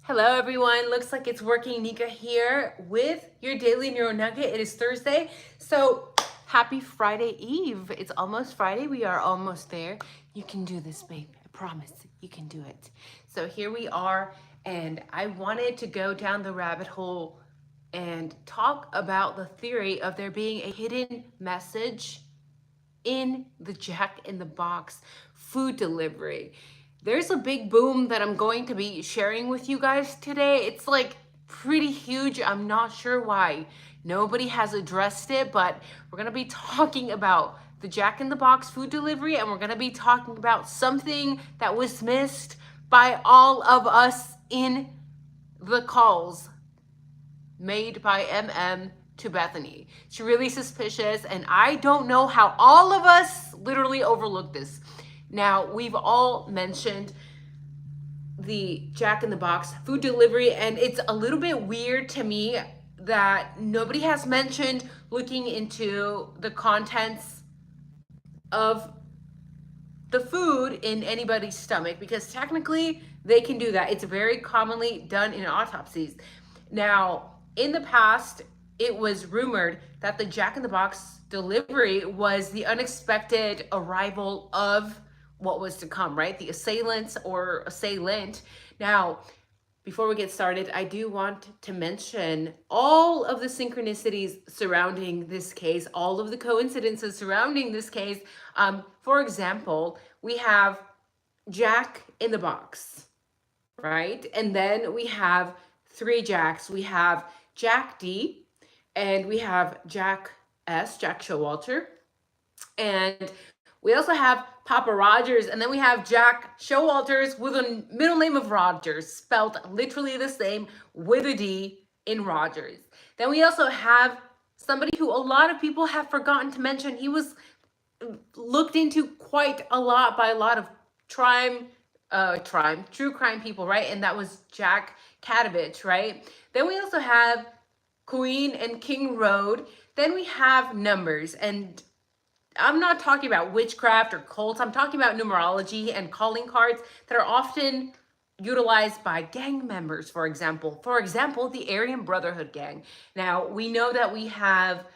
Hello everyone, looks like it's working. Nika here with your daily neuro nugget. It is Thursday, so happy Friday Eve. It's almost Friday, we are almost there. You can do this, babe, I promise you can do it. So here we are, and I wanted to go down the rabbit hole and talk about the theory of there being a hidden message in the Jack in the Box food delivery. There's a big boom that I'm going to be sharing with you guys today. It's like pretty huge. I'm not sure why nobody has addressed it, but we're going to be talking about the Jack in the Box food delivery, and we're going to be talking about something that was missed by all of us in the calls made by MM to Bethany. It's really suspicious, and I don't know how all of us literally overlooked this. Now, we've all mentioned the Jack in the Box food delivery, and it's a little bit weird to me that nobody has mentioned looking into the contents of the food in anybody's stomach, because technically they can do that. It's very commonly done in autopsies. Now, in the past, it was rumored that the Jack in the Box delivery was the unexpected arrival of what was to come, right? The assailants or assailant. Now, before we get started, I do want to mention all of the synchronicities surrounding this case, all of the coincidences surrounding this case. For example, we have Jack in the Box, right? And then we have three Jacks. We have Jack D, and we have Jack S, Jack Showalter, and we also have Papa Rogers, and then we have Jack Showalters with a middle name of Rogers, spelled literally the same with a D in Rogers. Then we also have somebody who a lot of people have forgotten to mention. He was looked into quite a lot by a lot of true crime people, right? And that was Jack Katovich, right? Then we also have Queen and King Road. Then we have numbers, and I'm not talking about witchcraft or cults. I'm talking about numerology and calling cards that are often utilized by gang members, for example. For example, the Aryan Brotherhood gang. Now, we know that we have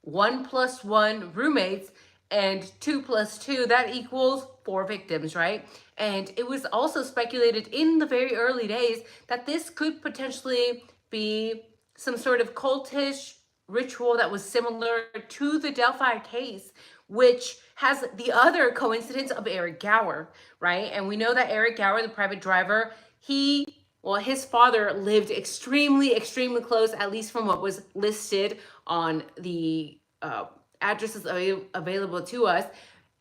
1+1 roommates, and 2+2, that equals 4 victims, right? And it was also speculated in the very early days that this could potentially be some sort of cultish ritual that was similar to the Delphi case, which has the other coincidence of Eric Gower, right? And we know that Eric Gower, the private driver, his father lived extremely, extremely close, at least from what was listed on the addresses available to us.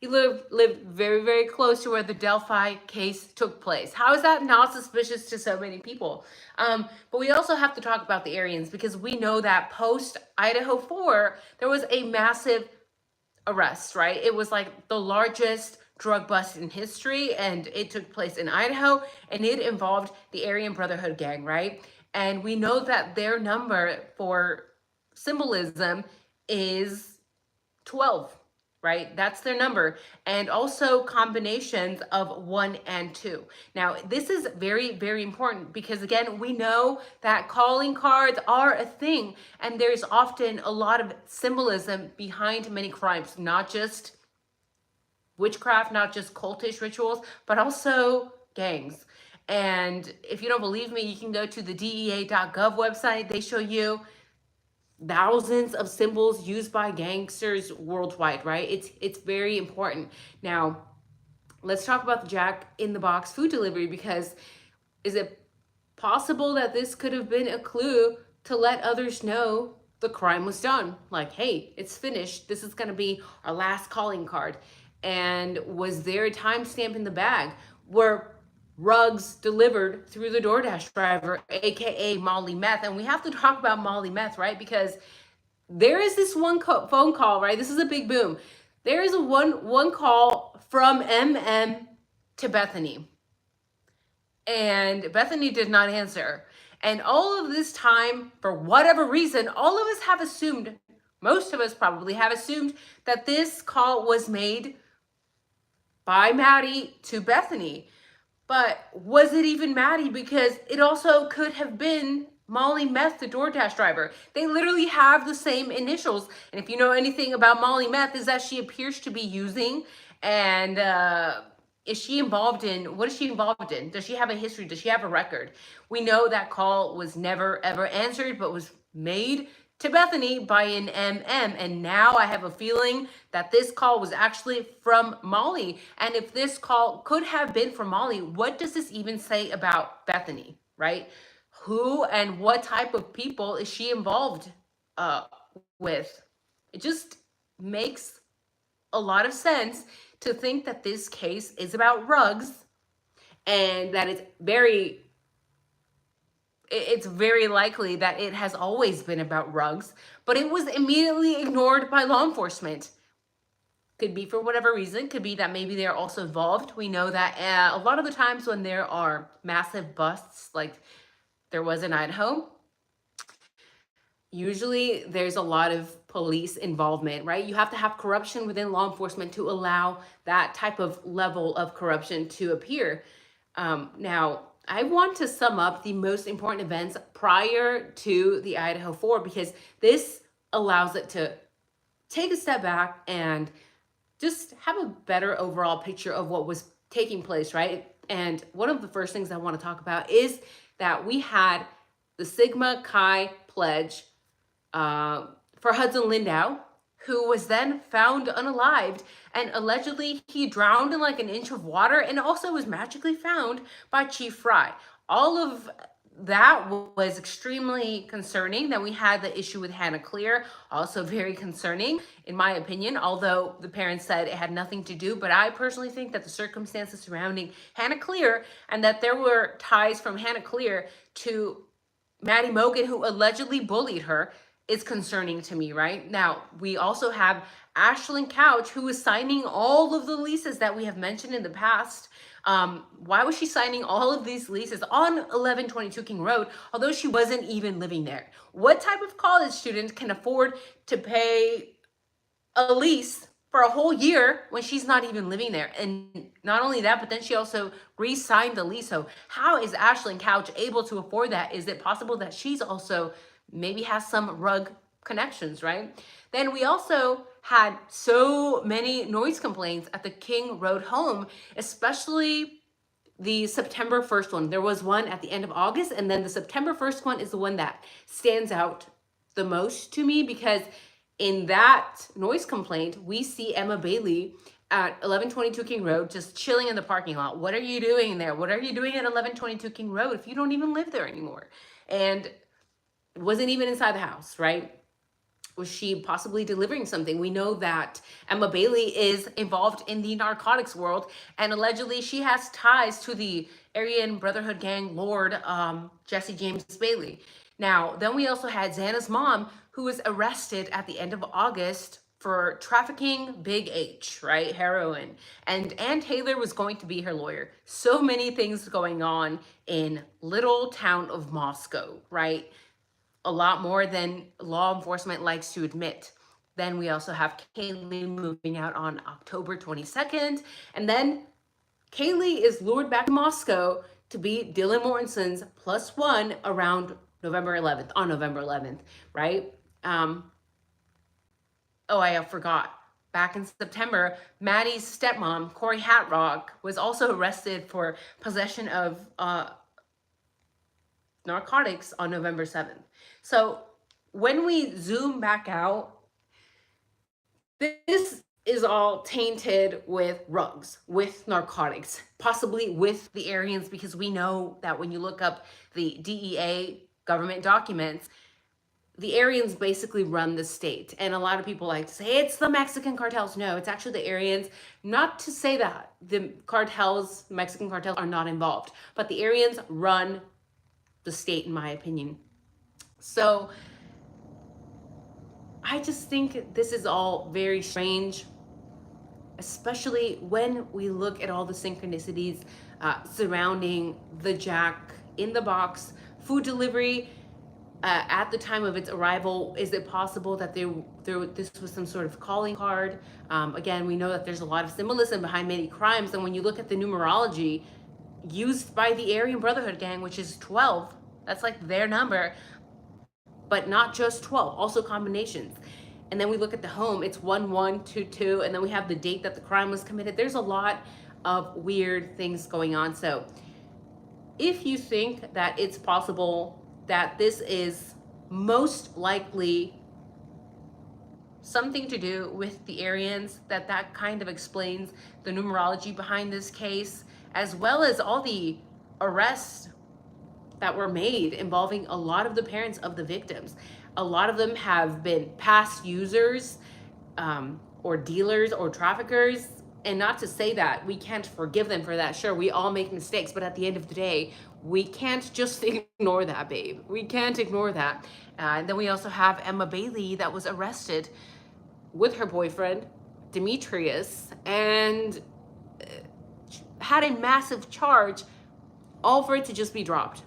He lived very, very close to where the Delphi case took place. How is that not suspicious to so many people? But we also have to talk about the Aryans, because we know that post IDAHO4, there was a massive arrest, right? It was like the largest drug bust in history, and it took place in Idaho, and it involved the Aryan Brotherhood gang, right? And we know that their number for symbolism is 12, right? That's their number. And also combinations of 1 and 2. Now, this is very, very important, because again, we know that calling cards are a thing, and there's often a lot of symbolism behind many crimes, not just witchcraft, not just cultish rituals, but also gangs. And if you don't believe me, you can go to the DEA.gov website. They show you thousands of symbols used by gangsters worldwide, right? It's very important. Now, let's talk about the Jack in the Box food delivery, because is it possible that this could have been a clue to let others know the crime was done? Like, hey, it's finished. This is going to be our last calling card. And was there a timestamp in the bag? Were rugs delivered through the DoorDash driver, aka Molly Meth? And we have to talk about Molly Meth, right? Because there is this one phone call, right? This is a big boom. There is a one call from MM to Bethany, and Bethany did not answer. And all of this time, for whatever reason, all of us have assumed, most of us probably have assumed, that this call was made by Maddie to Bethany. But was it even Maddie? Because it also could have been Molly Meth, the DoorDash driver. They literally have the same initials. And if you know anything about Molly Meth, is that she appears to be using, and is she involved in, what is she involved in? Does she have a history? Does she have a record? We know that call was never ever answered, but was made to Bethany by an MM. And now I have a feeling that this call was actually from Molly. And if this call could have been from Molly, what does this even say about Bethany, right? Who and what type of people is she involved uh, with? It just makes a lot of sense to think that this case is about rugs, and that it's very likely that it has always been about rugs, but it was immediately ignored by law enforcement. Could be for whatever reason. Could be that maybe they're also involved. We know that a lot of the times when there are massive busts, like there was in Idaho, usually there's a lot of police involvement, right? You have to have corruption within law enforcement to allow that type of level of corruption to appear. Now, I want to sum up the most important events prior to the IDAHO4, because this allows it to take a step back and just have a better overall picture of what was taking place, right? And one of the first things I want to talk about is that we had the Sigma Chi pledge for Hudson Lindau, who was then found unalived, and allegedly he drowned in like an inch of water, and also was magically found by Chief Fry. All of that was extremely concerning. Then we had the issue with Hannah Clear, also very concerning in my opinion, although the parents said it had nothing to do. But I personally think that the circumstances surrounding Hannah Clear, and that there were ties from Hannah Clear to Maddie Mogen, who allegedly bullied her, is concerning to me, right? Now, we also have Ashlyn Couch, who is signing all of the leases that we have mentioned in the past. Why was she signing all of these leases on 1122 King Road, although she wasn't even living there? What type of college student can afford to pay a lease for a whole year when she's not even living there? And not only that, but then she also re-signed the lease. So how is Ashlyn Couch able to afford that? Is it possible that she's also maybe has some rug connections, right? Then we also had so many noise complaints at the King Road home, especially the September 1st one. There was one at the end of August, and then the September 1st one is the one that stands out the most to me, because in that noise complaint, we see Emma Bailey at 1122 King Road just chilling in the parking lot. What are you doing there? What are you doing at 1122 King Road if you don't even live there anymore? And wasn't even inside the house, right? Was she possibly delivering something? We know that Emma Bailey is involved in the narcotics world, and allegedly she has ties to the Aryan Brotherhood gang lord, Jesse James Bailey. Now, then we also had Xana's mom, who was arrested at the end of August for trafficking Big H, right? Heroin. And Ann Taylor was going to be her lawyer. So many things going on in little town of Moscow, right? A lot more than law enforcement likes to admit. Then we also have Kaylee moving out on October 22nd. And then Kaylee is lured back to Moscow to be Dylan Mortensen's +1 around November 11th, on November 11th, right? Oh, I forgot. Back in September, Maddie's stepmom, Corey Hatrock, was also arrested for possession of narcotics on November 7th. So when we zoom back out, this is all tainted with rugs, with narcotics, possibly with the Aryans, because we know that when you look up the DEA government documents, the Aryans basically run the state. And a lot of people like to say it's the Mexican cartels. No, it's actually the Aryans. Not to say that the cartels, Mexican cartels, are not involved, but the Aryans run the state, in my opinion. So I just think this is all very strange, especially when we look at all the synchronicities surrounding the Jack in the Box food delivery at the time of its arrival. Is it possible that this was some sort of calling card? Again, we know that there's a lot of symbolism behind many crimes, and when you look at the numerology, used by the Aryan Brotherhood gang, which is 12. That's like their number, but not just 12, also combinations. And then we look at the home, it's 1122, and then we have the date that the crime was committed. There's a lot of weird things going on. So if you think that it's possible that this is most likely something to do with the Aryans, that kind of explains the numerology behind this case, as well as all the arrests that were made involving a lot of the parents of the victims. A lot of them have been past users, or dealers or traffickers. And not to say that we can't forgive them for that. Sure, we all make mistakes, but at the end of the day, we can't just ignore that, babe. We can't ignore that. And then we also have Emma Bailey that was arrested with her boyfriend, Demetrius, and had a massive charge, all for it to just be dropped.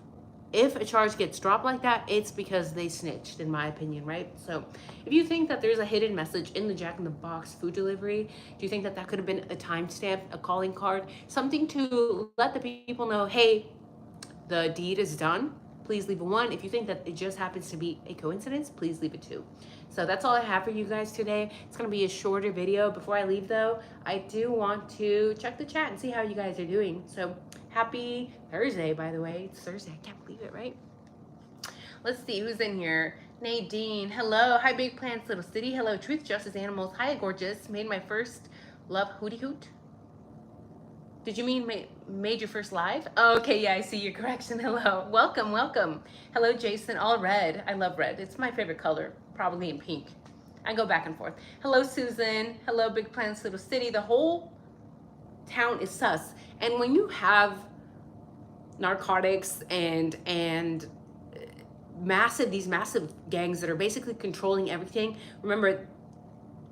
If a charge gets dropped like that, it's because they snitched, in my opinion, right? So if you think that there's a hidden message in the Jack in the Box food delivery, do you think that could have been a timestamp, a calling card, something to let the people know, hey, the deed is done? Please leave a 1. If you think that it just happens to be a coincidence, please leave a 2. So that's all I have for you guys today. It's going to be a shorter video. Before I leave, though, I do want to check the chat and see how you guys are doing. So happy Thursday, by the way. It's Thursday. I can't believe it, right? Let's see who's in here. Nadine, hello. Hi, Big Plants, Little City. Hello, Truth, Justice, Animals. Hi, Gorgeous. Made my first love hootie hoot. Did you mean made your first live? Oh, okay, yeah, I see your correction. Hello. Welcome, welcome. Hello, Jason. All red. I love red. It's my favorite color, probably in pink. I go back and forth. Hello, Susan. Hello, Big Plants, Little City. The whole town is sus. And when you have narcotics and these massive gangs that are basically controlling everything, remember,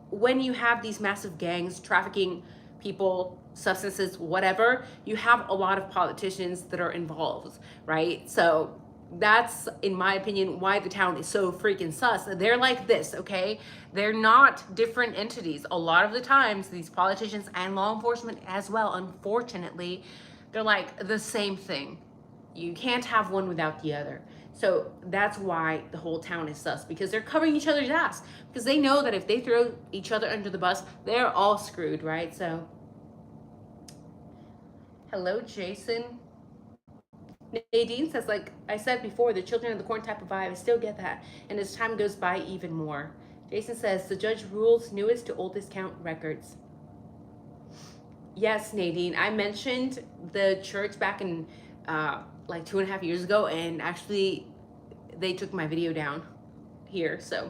when you have these massive gangs trafficking people, substances, whatever, you have a lot of politicians that are involved, right? So that's, in my opinion, why the town is so freaking sus. They're like this, okay? They're not different entities. A lot of the times, these politicians and law enforcement as well, unfortunately, they're like the same thing. You can't have one without the other. So that's why the whole town is sus, because they're covering each other's ass, because they know that if they throw each other under the bus, they're all screwed, right? So hello, Jason. Nadine says, like I said before, the children of the corn type of vibe. I still get that. And as time goes by, even more. Jason says, the judge rules newest to oldest count records. Yes, Nadine. I mentioned the church back in like 2.5 years ago, and actually they took my video down here. So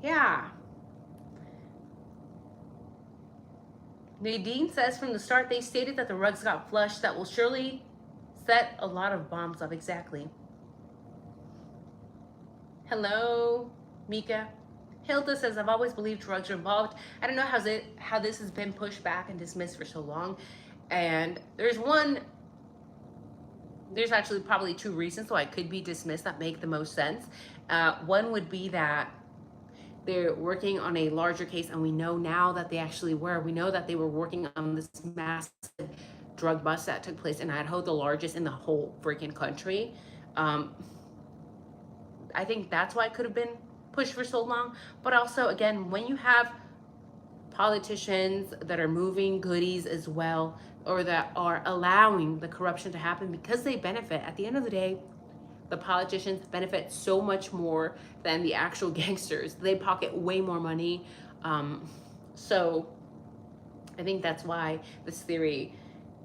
yeah. Nadine says, from the start, they stated that the rugs got flushed. That will surely set a lot of bombs up. Exactly. Hello, Mika. Hilda says, I've always believed drugs are involved. I don't know how this has been pushed back and dismissed for so long. And there's actually probably 2 reasons why it could be dismissed that make the most sense. One would be that they're working on a larger case, and we know now that they actually were. We know that they were working on this massive drug bust that took place in Idaho, the largest in the whole freaking country. I think that's why it could have been pushed for so long. But also, again, when you have politicians that are moving goodies as well, or that are allowing the corruption to happen because they benefit, at the end of the day, the politicians benefit so much more than the actual gangsters. They pocket way more money. So I think that's why this theory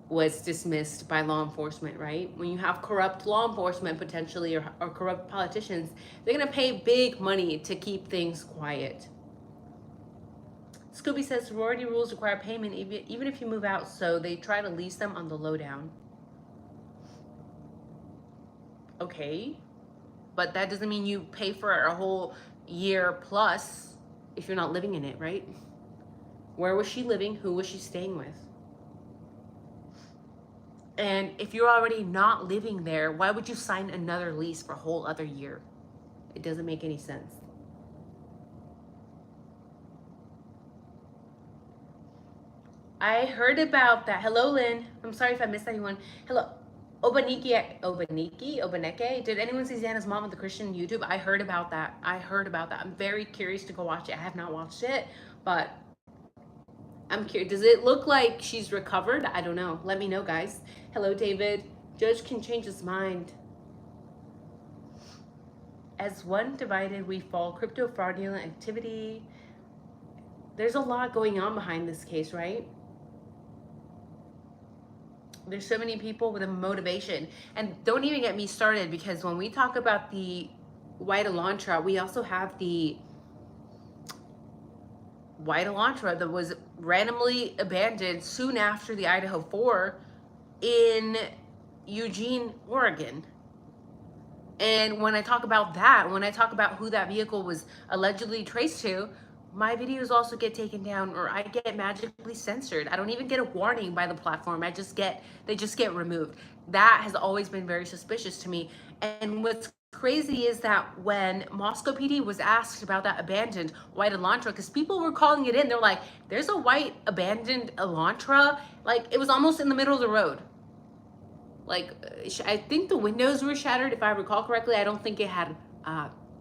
was dismissed by law enforcement, right? When you have corrupt law enforcement potentially, or corrupt politicians, they're gonna pay big money to keep things quiet. Scooby says sorority rules require payment even if you move out, so they try to lease them on the lowdown. Okay, but that doesn't mean you pay for a whole year plus if you're not living in it, right? Where was she living? Who was she staying with? And if you're already not living there, why would you sign another lease for a whole other year? It doesn't make any sense. I heard about that. Hello, Lynn. I'm sorry if I missed anyone. Hello. Obaneke. Did anyone see Xana's mom on the Christian YouTube? I heard about that. I'm very curious to go watch it. I have not watched it, but I'm curious. Does it look like she's recovered? I don't know. Let me know, guys. Hello, David. Judge can change his mind. As one divided, we fall. Crypto fraudulent activity. There's a lot going on behind this case, right? There's so many people with a motivation. And don't even get me started, because when we talk about the white Elantra, we also have the white Elantra that was randomly abandoned soon after the IDAHO4 in Eugene, Oregon. And when I talk about that, when I talk about who that vehicle was allegedly traced to, my videos also get taken down, or I get magically censored. I don't even get a warning by the platform. They just get removed. That has always been very suspicious to me. And what's crazy is that when Moscow PD was asked about that abandoned white Elantra, because people were calling it in, they're like, there's a white abandoned Elantra. Like, it was almost in the middle of the road. Like, I think the windows were shattered, if I recall correctly. I don't think it had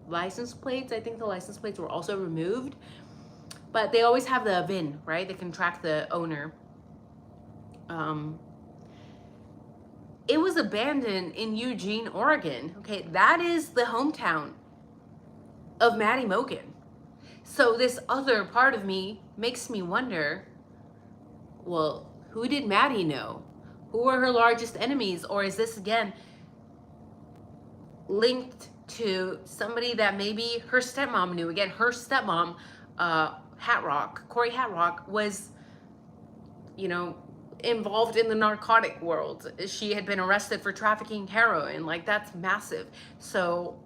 license plates. I think the license plates were also removed. But they always have the VIN, right? They can track the owner. It was abandoned in Eugene, Oregon. Okay, that is the hometown of Maddie Mogan. So this other part of me makes me wonder, well, who did Maddie know? Who were her largest enemies? Or is this, again, linked to somebody that maybe her stepmom knew? Again, her stepmom, Corey Hatrock, was, you know, involved in the narcotic world. She had been arrested for trafficking heroin. Like, that's massive. So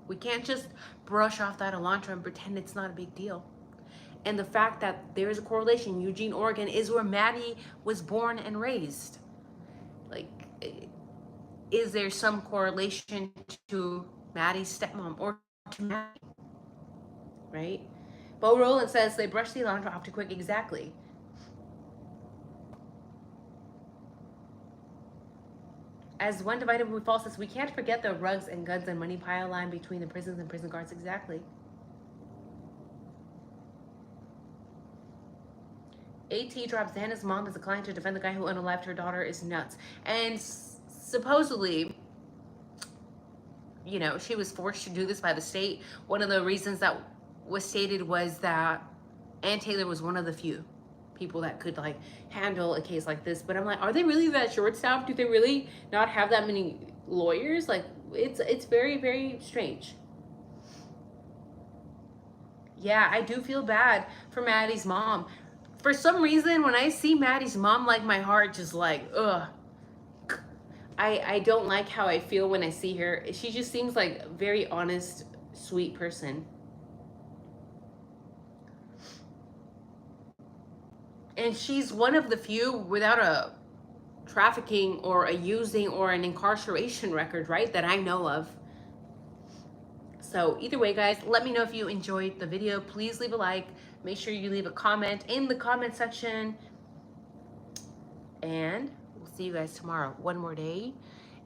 we can't just brush off that Elantra and pretend it's not a big deal. And the fact that there's a correlation, Eugene, Oregon is where Maddie was born and raised. Like, is there some correlation to Maddie's stepmom or to Maddie? Right? Bo Roland says they brushed the Elantra off too quick. Exactly. As one divided we fall says, we can't forget the rugs and guns and money pile line between the prisons and prison guards. Exactly. AT drops Xana's mom as a client to defend the guy who unalived her daughter is nuts. And supposedly, you know, she was forced to do this by the state. One of the reasons that was stated was that Ann Taylor was one of the few people that could, like, handle a case like this. But I'm like, are they really that short-staffed? Do they really not have that many lawyers? Like, it's very, very strange. Yeah, I do feel bad for Maddie's mom. For some reason, when I see Maddie's mom, like, my heart just, like, ugh. I don't like how I feel when I see her. She just seems like a very honest, sweet person. And she's one of the few without a trafficking or a using or an incarceration record, right, that I know of. So either way, guys, let me know if you enjoyed the video. Please leave a like. Make sure you leave a comment in the comment section. And we'll see you guys tomorrow. One more day,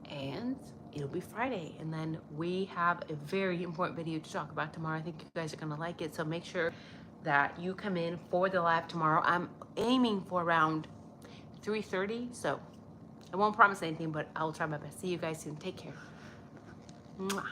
and it'll be Friday. And then we have a very important video to talk about tomorrow. I think you guys are going to like it. So make sure that you come in for the live tomorrow. I'm aiming for around 3:30. So I won't promise anything, but I'll try my best. See you guys soon. Take care. Mwah.